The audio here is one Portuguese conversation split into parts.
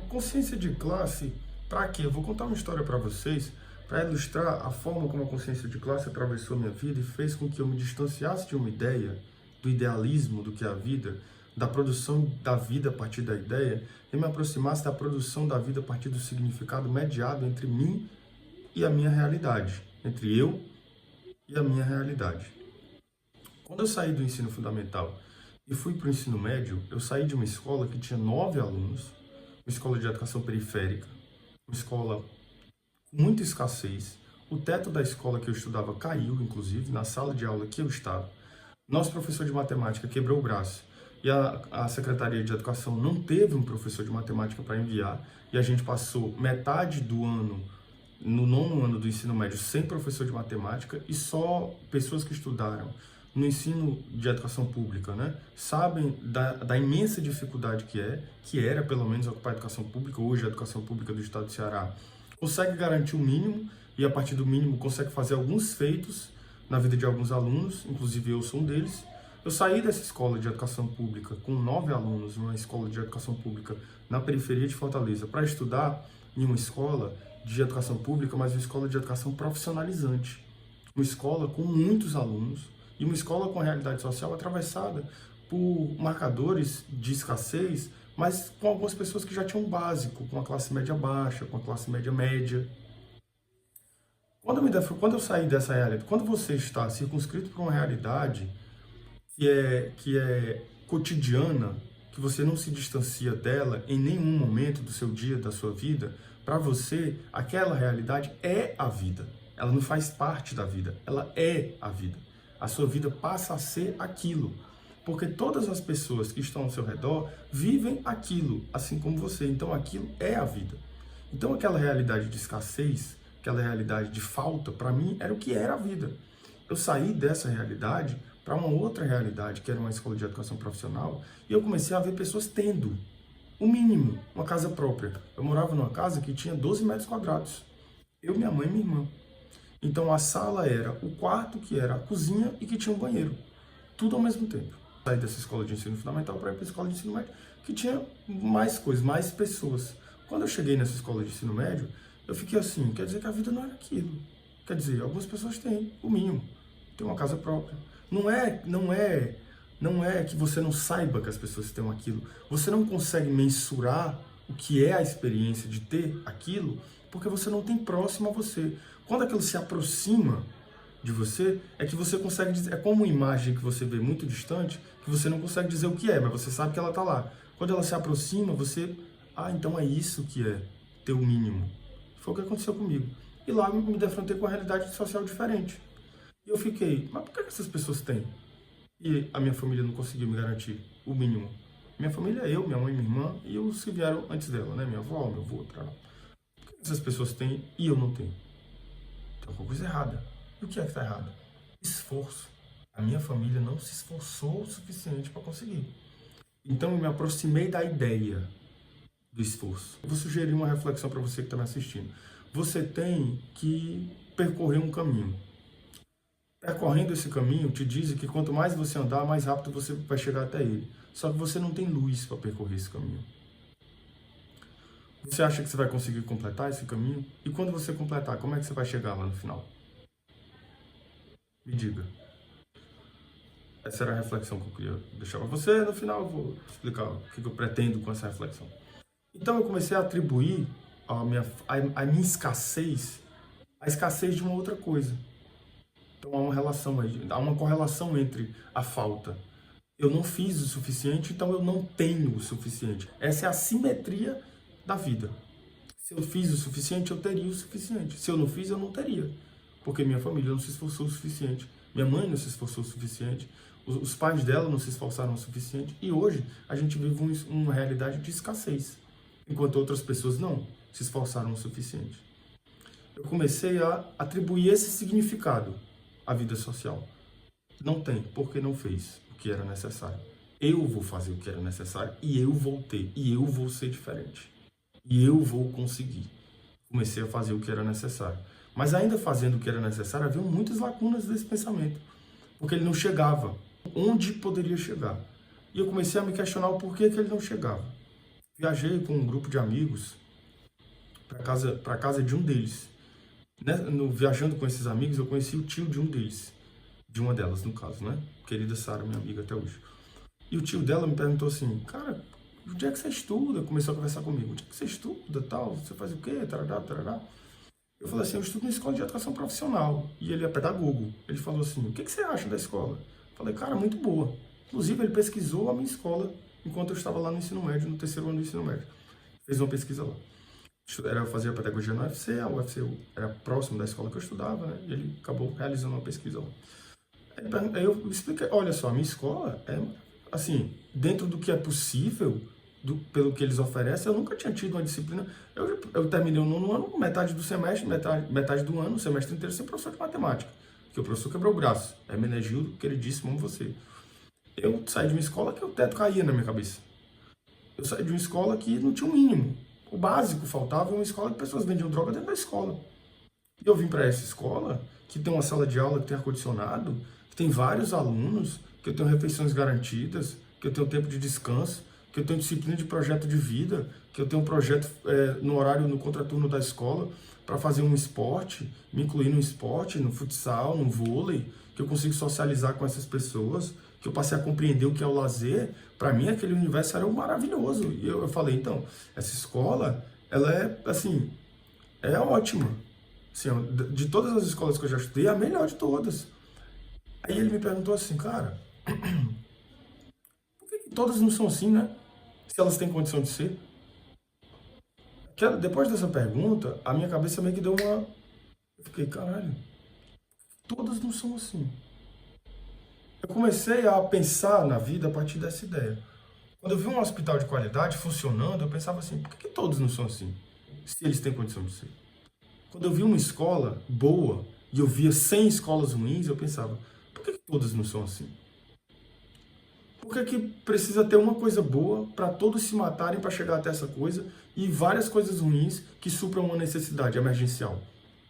Consciência de classe, para quê? Eu vou contar uma história para vocês, para ilustrar a forma como a consciência de classe atravessou a minha vida e fez com que eu me distanciasse de uma ideia, do idealismo do que é a vida, da produção da vida a partir da ideia, e me aproximasse da produção da vida a partir do significado mediado entre mim e a minha realidade, entre eu e a minha realidade. Quando eu saí do ensino fundamental e fui para o ensino médio, eu saí de uma escola que tinha 9 alunos, uma escola de educação periférica, uma escola com muita escassez. O teto da escola que eu estudava caiu, inclusive, na sala de aula que eu estava. Nosso professor de matemática quebrou o braço e a Secretaria de Educação não teve um professor de matemática para enviar e a gente passou metade do ano, no 9º ano do ensino médio, sem professor de matemática e só pessoas que estudaram no ensino de educação pública, né, sabem da imensa dificuldade que era pelo menos ocupar a educação pública. Hoje a educação pública do estado do Ceará consegue garantir o mínimo e a partir do mínimo consegue fazer alguns feitos na vida de alguns alunos, inclusive eu sou um deles. Eu saí dessa escola de educação pública com 9 alunos, uma escola de educação pública na periferia de Fortaleza, para estudar em uma escola de educação pública, mas uma escola de educação profissionalizante, uma escola com muitos alunos, e uma escola com a realidade social atravessada por marcadores de escassez, mas com algumas pessoas que já tinham um básico, com a classe média baixa, com a classe média média. Quando eu saí dessa realidade, quando você está circunscrito por uma realidade que é cotidiana, que você não se distancia dela em nenhum momento do seu dia, da sua vida, para você, aquela realidade é a vida. Ela não faz parte da vida, ela é a vida. A sua vida passa a ser aquilo, porque todas as pessoas que estão ao seu redor vivem aquilo, assim como você. Então aquilo é a vida. Então aquela realidade de escassez, aquela realidade de falta, para mim era o que era a vida. Eu saí dessa realidade para uma outra realidade, que era uma escola de educação profissional, e eu comecei a ver pessoas tendo o mínimo, uma casa própria. Eu morava numa casa que tinha 12 metros quadrados. Eu, minha mãe e minha irmã. Então a sala era o quarto, que era a cozinha e que tinha um banheiro. Tudo ao mesmo tempo. Saí dessa escola de ensino fundamental para ir para a escola de ensino médio, que tinha mais coisas, mais pessoas. Quando eu cheguei nessa escola de ensino médio, eu fiquei assim, quer dizer que a vida não era aquilo. Quer dizer, algumas pessoas têm o mínimo, têm uma casa própria. Não é que você não saiba que as pessoas têm aquilo. Você não consegue mensurar o que é a experiência de ter aquilo, porque você não tem próximo a você. Quando aquilo se aproxima de você, é que você consegue dizer, é como uma imagem que você vê muito distante, que você não consegue dizer o que é, mas você sabe que ela está lá. Quando ela se aproxima, você, então é isso que é ter o mínimo. Foi o que aconteceu comigo. E lá me defrontei com a realidade social diferente. E eu fiquei, mas por que essas pessoas têm? E a minha família não conseguiu me garantir o mínimo. Minha família é eu, minha mãe, minha irmã e os que vieram antes dela, né? Minha avó, meu avô, tal. Por que essas pessoas têm e eu não tenho? Tem alguma coisa errada. E o que é que está errado? Esforço. A minha família não se esforçou o suficiente para conseguir. Então eu me aproximei da ideia do esforço. Eu vou sugerir uma reflexão para você que está me assistindo. Você tem que percorrer um caminho. Percorrendo esse caminho, te dizem que quanto mais você andar, mais rápido você vai chegar até ele. Só que você não tem luz para percorrer esse caminho. Você acha que você vai conseguir completar esse caminho? E quando você completar, como é que você vai chegar lá no final? Me diga. Essa era a reflexão que eu queria deixar para você. No final eu vou explicar o que eu pretendo com essa reflexão. Então eu comecei a atribuir a minha escassez, a escassez de uma outra coisa. Então há uma relação aí, há uma correlação entre a falta. Eu não fiz o suficiente, então eu não tenho o suficiente. Essa é a simetria da vida. Se eu fiz o suficiente, eu teria o suficiente. Se eu não fiz, eu não teria. Porque minha família não se esforçou o suficiente. Minha mãe não se esforçou o suficiente. Os pais dela não se esforçaram o suficiente. E hoje a gente vive uma realidade de escassez. Enquanto outras pessoas não se esforçaram o suficiente. Eu comecei a atribuir esse significado à vida social. Não tem, porque não fez o que era necessário. Eu vou fazer o que era necessário e eu vou ter. E eu vou ser diferente. E eu vou conseguir. Comecei a fazer o que era necessário. Mas ainda fazendo o que era necessário, havia muitas lacunas desse pensamento. Porque ele não chegava onde poderia chegar. E eu comecei a me questionar o porquê que ele não chegava. Viajei com um grupo de amigos para casa de um deles. Né? Viajando com esses amigos, eu conheci o tio de um deles. De uma delas, no caso, né? Querida Sara, minha amiga até hoje. E o tio dela me perguntou assim, cara, onde é que você estuda? Começou a conversar comigo. Onde é que você estuda, tal? Você faz o quê? Tarará, tarará. Eu falei assim, eu estudo na escola de educação profissional. E ele é pedagogo. Ele falou assim, o que você acha da escola? Eu falei, cara, muito boa. Inclusive, ele pesquisou a minha escola enquanto eu estava lá no ensino médio, no terceiro ano do ensino médio. Fez uma pesquisa lá. Eu fazia pedagogia na UFC, a UFC era próximo da escola que eu estudava, né? E ele acabou realizando uma pesquisa lá. Aí eu expliquei, olha só, a minha escola é, assim, dentro do que é possível, pelo que eles oferecem, eu nunca tinha tido uma disciplina. Eu terminei o nono ano, metade do semestre, metade do ano, o semestre inteiro, sem professor de matemática. Porque o professor quebrou o braço. É Menegildo, queridíssimo, amo você. Eu saí de uma escola que o teto caía na minha cabeça. Eu saí de uma escola que não tinha o mínimo. O básico faltava, uma escola que pessoas vendiam droga dentro da escola. E eu vim para essa escola, que tem uma sala de aula que tem ar-condicionado, que tem vários alunos, que eu tenho refeições garantidas, que eu tenho tempo de descanso, que eu tenho disciplina de projeto de vida, que eu tenho um projeto no horário, no contraturno da escola, para fazer um esporte, me incluir no esporte, no futsal, no vôlei, que eu consigo socializar com essas pessoas, que eu passei a compreender o que é o lazer. Para mim, aquele universo era maravilhoso. E eu falei, então, essa escola, ela é, assim, é ótima. Assim, de todas as escolas que eu já estudei, é a melhor de todas. Aí ele me perguntou assim, cara, por que todas não são assim, né? Se elas têm condição de ser. Depois dessa pergunta, a minha cabeça meio que deu uma... Eu fiquei, caralho, todas não são assim. Eu comecei a pensar na vida a partir dessa ideia. Quando eu vi um hospital de qualidade funcionando, eu pensava assim, por que todos não são assim? Se eles têm condição de ser. Quando eu vi uma escola boa e eu via 100 escolas ruins, eu pensava, por que todas não são assim? Por que precisa ter uma coisa boa para todos se matarem para chegar até essa coisa e várias coisas ruins que supram uma necessidade emergencial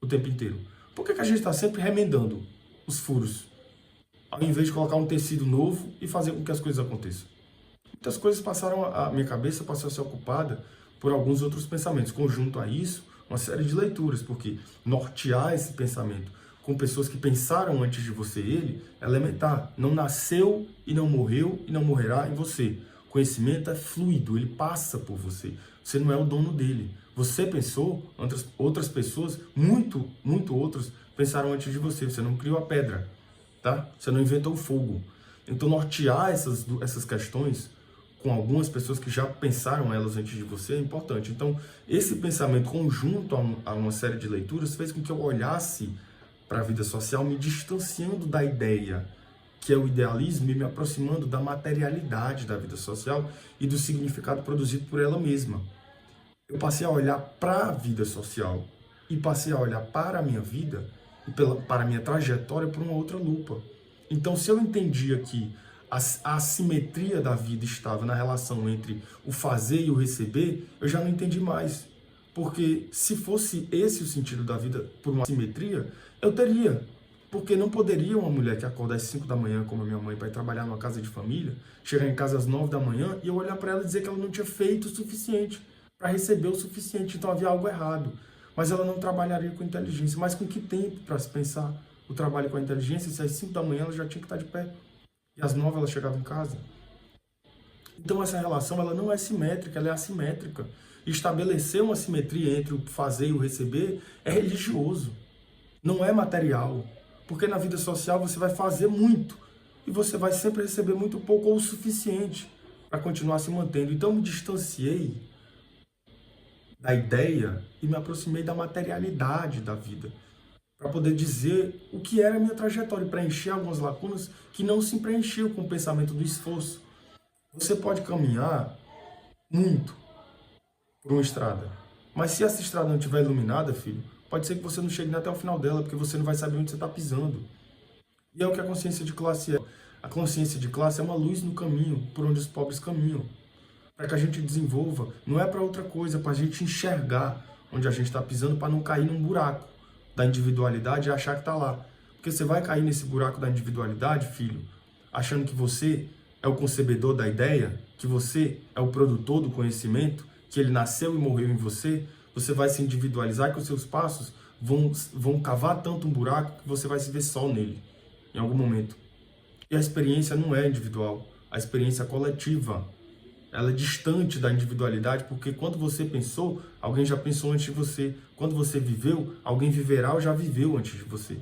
o tempo inteiro? Por que a gente está sempre remendando os furos, ao invés de colocar um tecido novo e fazer com que as coisas aconteçam? Muitas coisas passaram, a minha cabeça passou a ser ocupada por alguns outros pensamentos. Conjunto a isso, uma série de leituras, porque nortear esse pensamento com pessoas que pensaram antes de você ele é elementar. Não nasceu e não morreu e não morrerá em você. Conhecimento é fluido, ele passa por você. Você não é o dono dele. Você pensou, outras pessoas, muito outras, pensaram antes de você. Você não criou a pedra, tá? Você não inventou o fogo. Então, nortear essas questões com algumas pessoas que já pensaram elas antes de você é importante. Então, esse pensamento conjunto a uma série de leituras fez com que eu olhasse para a vida social me distanciando da ideia que é o idealismo e me aproximando da materialidade da vida social e do significado produzido por ela mesma. Eu passei a olhar para a vida social e passei a olhar para a minha vida e para a minha trajetória por uma outra lupa. Então, se eu entendia que a assimetria da vida estava na relação entre o fazer e o receber, eu já não entendi mais. Porque se fosse esse o sentido da vida por uma assimetria, eu teria. Porque não poderia uma mulher que acorda às 5 da manhã, como a minha mãe, para ir trabalhar numa casa de família, chegar em casa às 9 da manhã e eu olhar para ela e dizer que ela não tinha feito o suficiente para receber o suficiente, então havia algo errado. Mas ela não trabalharia com inteligência. Mas com que tempo para se pensar o trabalho com a inteligência, se às 5 da manhã ela já tinha que estar de pé e às 9 ela chegava em casa? Então essa relação ela não é simétrica, ela é assimétrica. Estabelecer uma simetria entre o fazer e o receber é religioso, não é material. Porque na vida social você vai fazer muito e você vai sempre receber muito pouco ou o suficiente para continuar se mantendo. Então eu me distanciei da ideia e me aproximei da materialidade da vida, para poder dizer o que era a minha trajetória, preencher algumas lacunas que não se preenchiam com o pensamento do esforço. Você pode caminhar muito por uma estrada, mas se essa estrada não estiver iluminada, filho, pode ser que você não chegue nem até o final dela, porque você não vai saber onde você está pisando. E é o que a consciência de classe é. A consciência de classe é uma luz no caminho, por onde os pobres caminham. Para que a gente desenvolva, não é para outra coisa, é para a gente enxergar onde a gente está pisando, para não cair num buraco da individualidade e achar que está lá. Porque você vai cair nesse buraco da individualidade, filho, achando que você é o concebedor da ideia, que você é o produtor do conhecimento, que ele nasceu e morreu em você, você vai se individualizar, que os seus passos vão cavar tanto um buraco que você vai se ver só nele, em algum momento. E a experiência não é individual, a experiência é coletiva. Ela é distante da individualidade, porque quando você pensou, alguém já pensou antes de você. Quando você viveu, alguém viverá ou já viveu antes de você.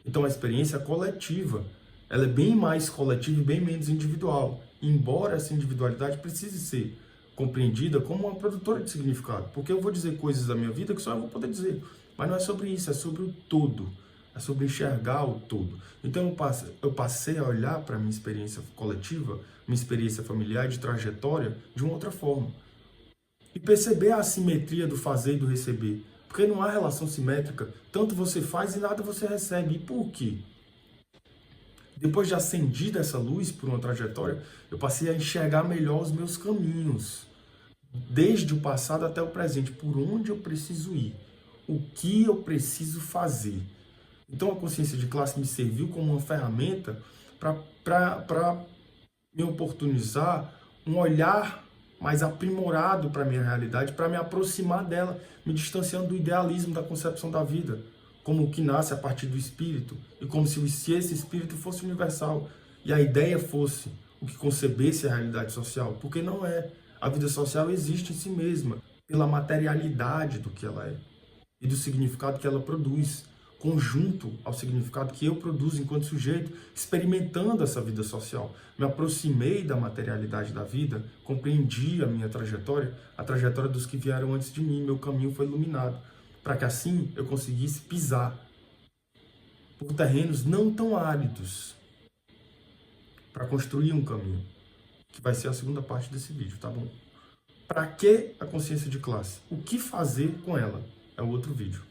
Então a experiência é coletiva. Ela é bem mais coletiva e bem menos individual. Embora essa individualidade precise ser compreendida como uma produtora de significado. Porque eu vou dizer coisas da minha vida que só eu vou poder dizer. Mas não é sobre isso, é sobre o todo. É sobre enxergar o todo. Então eu passei a olhar para a minha experiência coletiva, minha experiência familiar de trajetória de uma outra forma. E perceber a assimetria do fazer e do receber. Porque não há relação simétrica. Tanto você faz e nada você recebe. E por quê? Depois de acendida essa luz por uma trajetória, eu passei a enxergar melhor os meus caminhos. Desde o passado até o presente. Por onde eu preciso ir. O que eu preciso fazer. Então a consciência de classe me serviu como uma ferramenta para me oportunizar um olhar mais aprimorado para a minha realidade, para me aproximar dela, me distanciando do idealismo da concepção da vida, como o que nasce a partir do espírito, e como se esse espírito fosse universal, e a ideia fosse o que concebesse a realidade social, porque não é. A vida social existe em si mesma, pela materialidade do que ela é, e do significado que ela produz, conjunto ao significado que eu produzo enquanto sujeito, experimentando essa vida social. Me aproximei da materialidade da vida, compreendi a minha trajetória, a trajetória dos que vieram antes de mim, meu caminho foi iluminado, para que assim eu conseguisse pisar por terrenos não tão áridos, para construir um caminho, que vai ser a segunda parte desse vídeo, tá bom? Para que a consciência de classe? O que fazer com ela? É o outro vídeo.